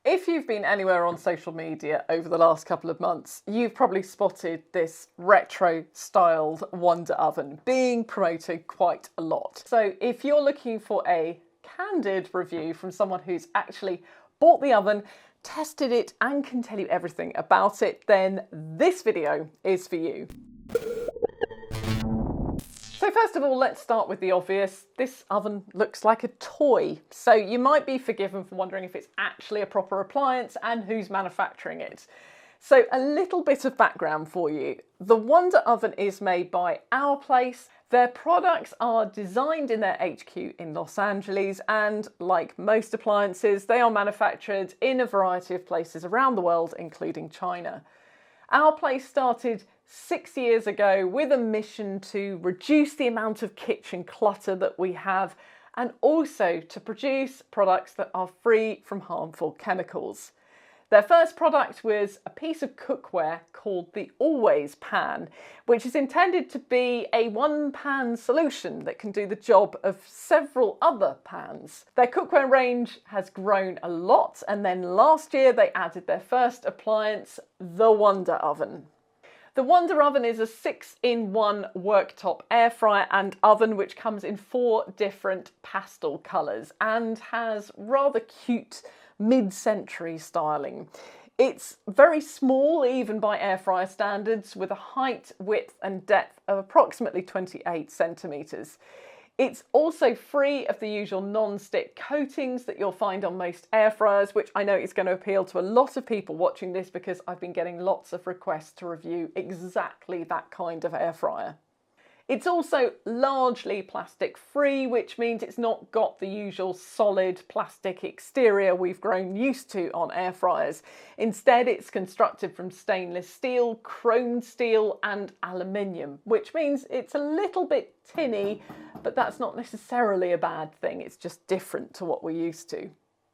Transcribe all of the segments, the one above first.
If you've been anywhere on social media over the last couple of months, you've probably spotted this retro-styled Wonder Oven being promoted quite a lot. So if you're looking for a candid review from someone who's actually bought the oven, tested it, and can tell you everything about it, then this video is for you. So first of all, let's start with the obvious. This oven looks like a toy, so you might be forgiven for wondering if it's actually a proper appliance and who's manufacturing it. So a little bit of background for you. The Wonder Oven is made by Our Place. Their products are designed in their HQ in Los Angeles, and like most appliances, they are manufactured in a variety of places around the world, including China. Our Place started 6 years ago with a mission to reduce the amount of kitchen clutter that we have and also to produce products that are free from harmful chemicals. Their first product was a piece of cookware called the Always Pan, which is intended to be a one-pan solution that can do the job of several other pans. Their cookware range has grown a lot, and then last year they added their first appliance, the Wonder Oven. The Wonder Oven is a 6-in-1 worktop air fryer and oven which comes in 4 different pastel colours and has rather cute mid-century styling. It's very small, even by air fryer standards, with a height, width and depth of approximately 28 centimetres. It's also free of the usual non-stick coatings that you'll find on most air fryers, which I know is going to appeal to a lot of people watching this because I've been getting lots of requests to review exactly that kind of air fryer. It's also largely plastic free, which means it's not got the usual solid plastic exterior we've grown used to on air fryers. Instead, it's constructed from stainless steel, chromed steel and aluminium, which means it's a little bit tinny, but that's not necessarily a bad thing. It's just different to what we're used to.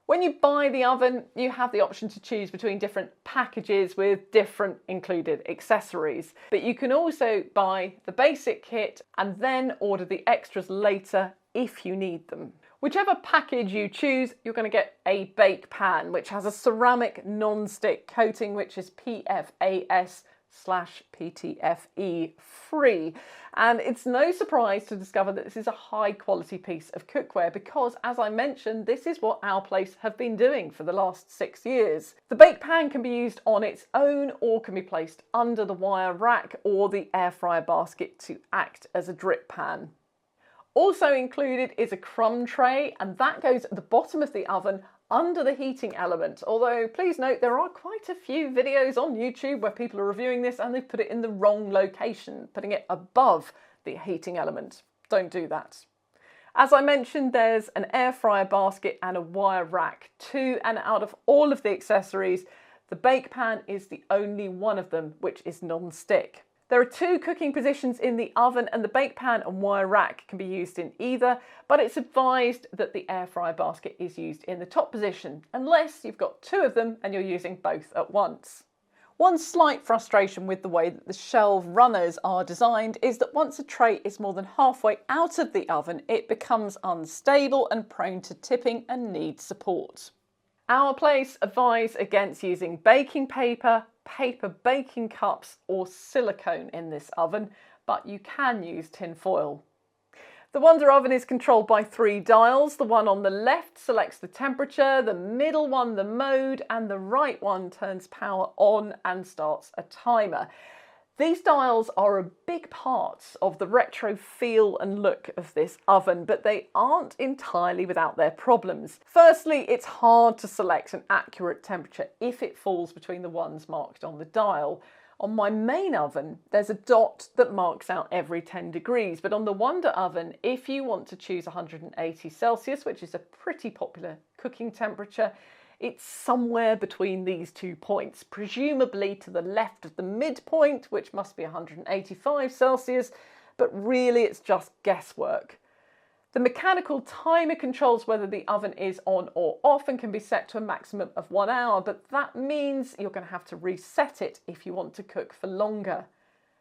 When you buy the oven, you have the option to choose between different packages with different included accessories. But you can also buy the basic kit and then order the extras later if you need them. Whichever package you choose, you're going to get a bake pan, which has a ceramic non-stick coating, which is PFAS/PTFE free. And it's no surprise to discover that this is a high quality piece of cookware because, as I mentioned, this is what Our Place have been doing for the last 6 years. The bake pan can be used on its own or can be placed under the wire rack or the air fryer basket to act as a drip pan. Also included is a crumb tray, and that goes at the bottom of the oven under the heating element, although please note there are quite a few videos on YouTube where people are reviewing this and they've put it in the wrong location, putting it above the heating element. Don't do that. As I mentioned, there's an air fryer basket and a wire rack too, and out of all of the accessories, the bake pan is the only one of them which is non-stick. There are 2 cooking positions in the oven and the bake pan and wire rack can be used in either, but it's advised that the air fryer basket is used in the top position, unless you've got 2 of them and you're using both at once. One slight frustration with the way that the shelf runners are designed is that once a tray is more than halfway out of the oven, it becomes unstable and prone to tipping and needs support. Our Place advise against using baking paper, paper baking cups or silicone in this oven, but you can use tin foil. The Wonder Oven is controlled by 3 dials. The one on the left selects the temperature, the middle one the mode, and the right one turns power on and starts a timer. These dials are a big part of the retro feel and look of this oven, but they aren't entirely without their problems. Firstly, it's hard to select an accurate temperature if it falls between the ones marked on the dial. On my main oven, there's a dot that marks out every 10 degrees, but on the Wonder Oven, if you want to choose 180 Celsius, which is a pretty popular cooking temperature, it's somewhere between these 2 points, presumably to the left of the midpoint, which must be 185 Celsius, but really it's just guesswork. The mechanical timer controls whether the oven is on or off and can be set to a maximum of 1 hour, but that means you're going to have to reset it if you want to cook for longer.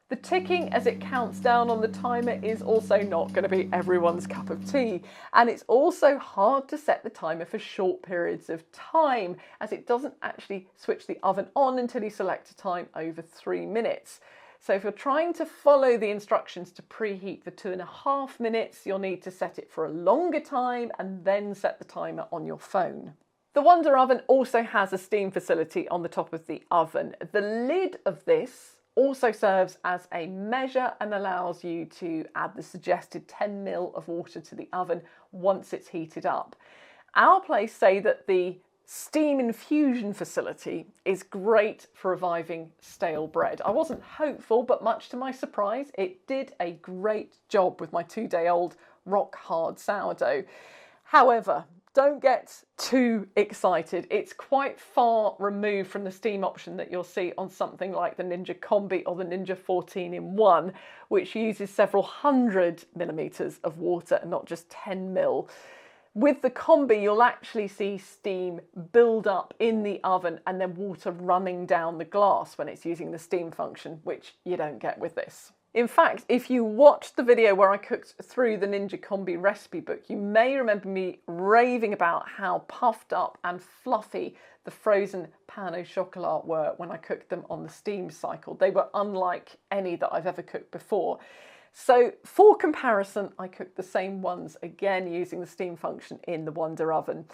The ticking as it counts down on the timer is also not going to be everyone's cup of tea, and it's also hard to set the timer for short periods of time, as it doesn't actually switch the oven on until you select a time over 3 minutes. So if you're trying to follow the instructions to preheat for 2.5 minutes, you'll need to set it for a longer time and then set the timer on your phone. The Wonder Oven also has a steam facility on the top of the oven. The lid of this also serves as a measure and allows you to add the suggested 10 ml of water to the oven once it's heated up. Our place say that the steam infusion facility is great for reviving stale bread. I wasn't hopeful, but much to my surprise, it did a great job with my 2-day-old rock hard sourdough. However, don't get too excited. It's quite far removed from the steam option that you'll see on something like the Ninja Combi or the Ninja 14-in-1, which uses several hundred millimeters of water and not just 10 ml. With the Combi, you'll actually see steam build up in the oven and then water running down the glass when it's using the steam function, which you don't get with this. In fact, if you watched the video where I cooked through the Ninja Combi recipe book, you may remember me raving about how puffed up and fluffy the frozen pain au chocolat were when I cooked them on the steam cycle. They were unlike any that I've ever cooked before. So for comparison, I cooked the same ones again using the steam function in the Wonder Oven.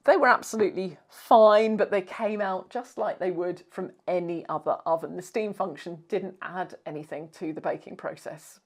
They were absolutely fine, but they came out just like they would from any other oven. The steam function didn't add anything to the baking process.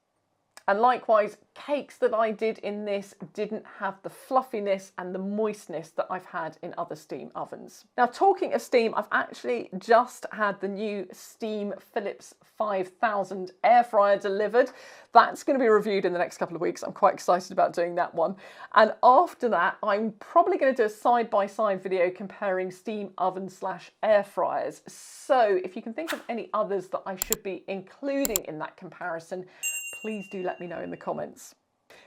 And likewise, cakes that I did in this didn't have the fluffiness and the moistness that I've had in other steam ovens. Now, talking of steam, I've actually just had the new Steam Philips 5000 air fryer delivered. That's going to be reviewed in the next couple of weeks. I'm quite excited about doing that one. And after that, I'm probably going to do a side-by-side video comparing steam oven / air fryers. So if you can think of any others that I should be including in that comparison, please do let me know in the comments.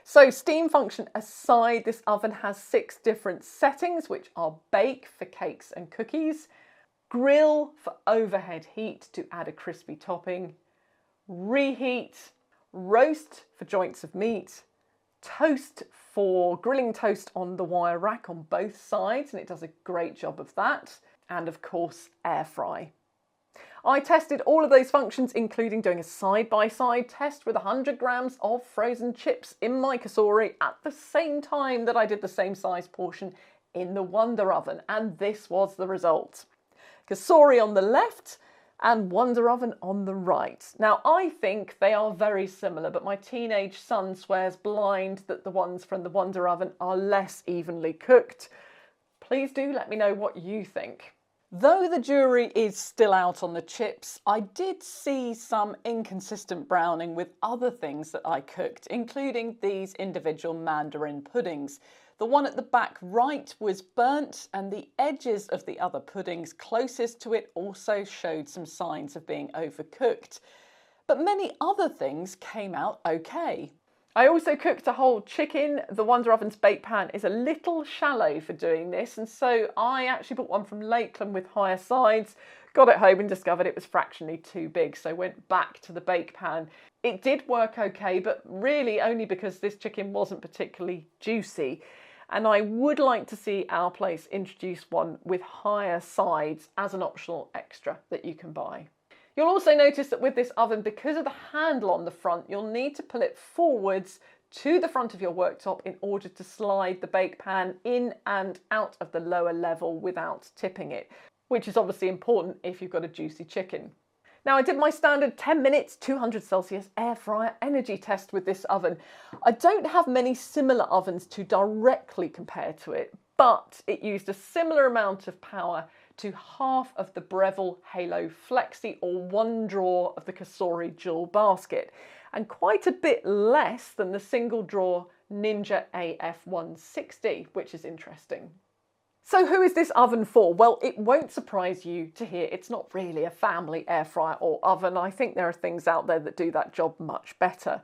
So steam function aside, this oven has 6 different settings, which are bake for cakes and cookies, grill for overhead heat to add a crispy topping, reheat, roast for joints of meat, toast for grilling toast on the wire rack on both sides, and it does a great job of that, and of course air fry. I tested all of those functions, including doing a side-by-side test with 100 grams of frozen chips in my Cosori at the same time that I did the same size portion in the Wonder Oven, and this was the result. Cosori on the left and Wonder Oven on the right. Now, I think they are very similar, but my teenage son swears blind that the ones from the Wonder Oven are less evenly cooked. Please do let me know what you think. Though the jury is still out on the chips, I did see some inconsistent browning with other things that I cooked, including these individual mandarin puddings. The one at the back right was burnt, and the edges of the other puddings closest to it also showed some signs of being overcooked. But many other things came out okay. I also cooked a whole chicken. The Wonder Oven's bake pan is a little shallow for doing this, and so I actually bought one from Lakeland with higher sides, got it home and discovered it was fractionally too big, so went back to the bake pan. It did work okay, but really only because this chicken wasn't particularly juicy, and I would like to see our place introduce one with higher sides as an optional extra that you can buy. You'll also notice that with this oven, because of the handle on the front, you'll need to pull it forwards to the front of your worktop in order to slide the bake pan in and out of the lower level without tipping it, which is obviously important if you've got a juicy chicken. Now, I did my standard 10 minutes, 200 Celsius air fryer energy test with this oven. I don't have many similar ovens to directly compare to it, but it used a similar amount of power to half of the Breville Halo Flexi, or one drawer of the Cosori Jewel Basket, and quite a bit less than the single drawer Ninja AF160, which is interesting. So who is this oven for? Well, it won't surprise you to hear it's not really a family air fryer or oven. I think there are things out there that do that job much better.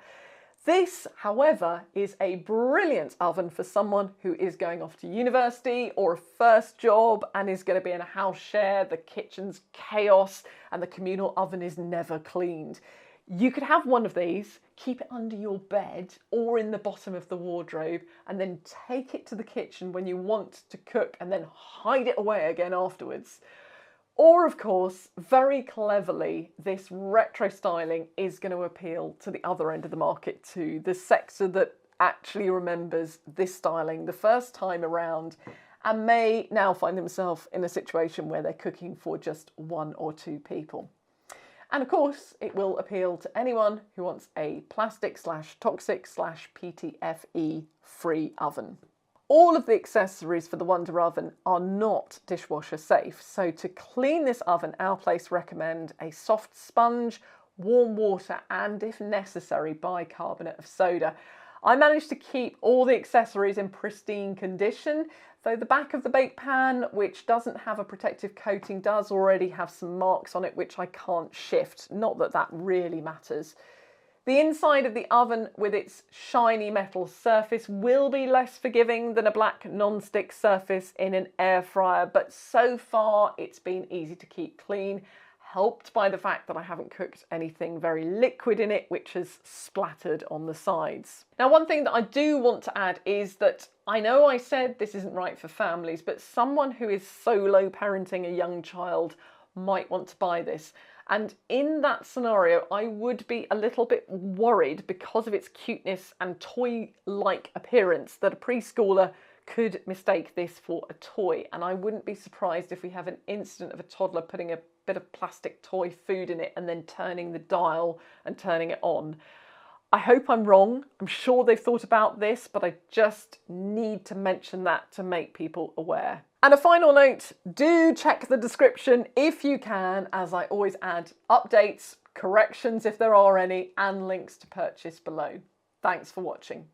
This, however, is a brilliant oven for someone who is going off to university or a first job and is going to be in a house share, the kitchen's chaos and the communal oven is never cleaned. You could have one of these, keep it under your bed or in the bottom of the wardrobe, and then take it to the kitchen when you want to cook and then hide it away again afterwards. Or, of course, very cleverly, this retro styling is going to appeal to the other end of the market too, the sector that actually remembers this styling the first time around and may now find themselves in a situation where they're cooking for just 1 or 2 people. And of course, it will appeal to anyone who wants a plastic/toxic/PTFE free oven. All of the accessories for the Wonder Oven are not dishwasher safe, so to clean this oven, Our Place recommend a soft sponge, warm water, and if necessary, bicarbonate of soda. I managed to keep all the accessories in pristine condition, though the back of the bake pan, which doesn't have a protective coating, does already have some marks on it which I can't shift. Not that that really matters. The inside of the oven with its shiny metal surface will be less forgiving than a black non-stick surface in an air fryer, but so far it's been easy to keep clean, helped by the fact that I haven't cooked anything very liquid in it, which has splattered on the sides. Now, one thing that I do want to add is that I know I said this isn't right for families, but someone who is solo parenting a young child might want to buy this. And in that scenario, I would be a little bit worried because of its cuteness and toy-like appearance that a preschooler could mistake this for a toy. And I wouldn't be surprised if we have an incident of a toddler putting a bit of plastic toy food in it and then turning the dial and turning it on. I hope I'm wrong. I'm sure they've thought about this, but I just need to mention that to make people aware. And a final note, do check the description if you can, as I always add updates, corrections if there are any, and links to purchase below. Thanks for watching.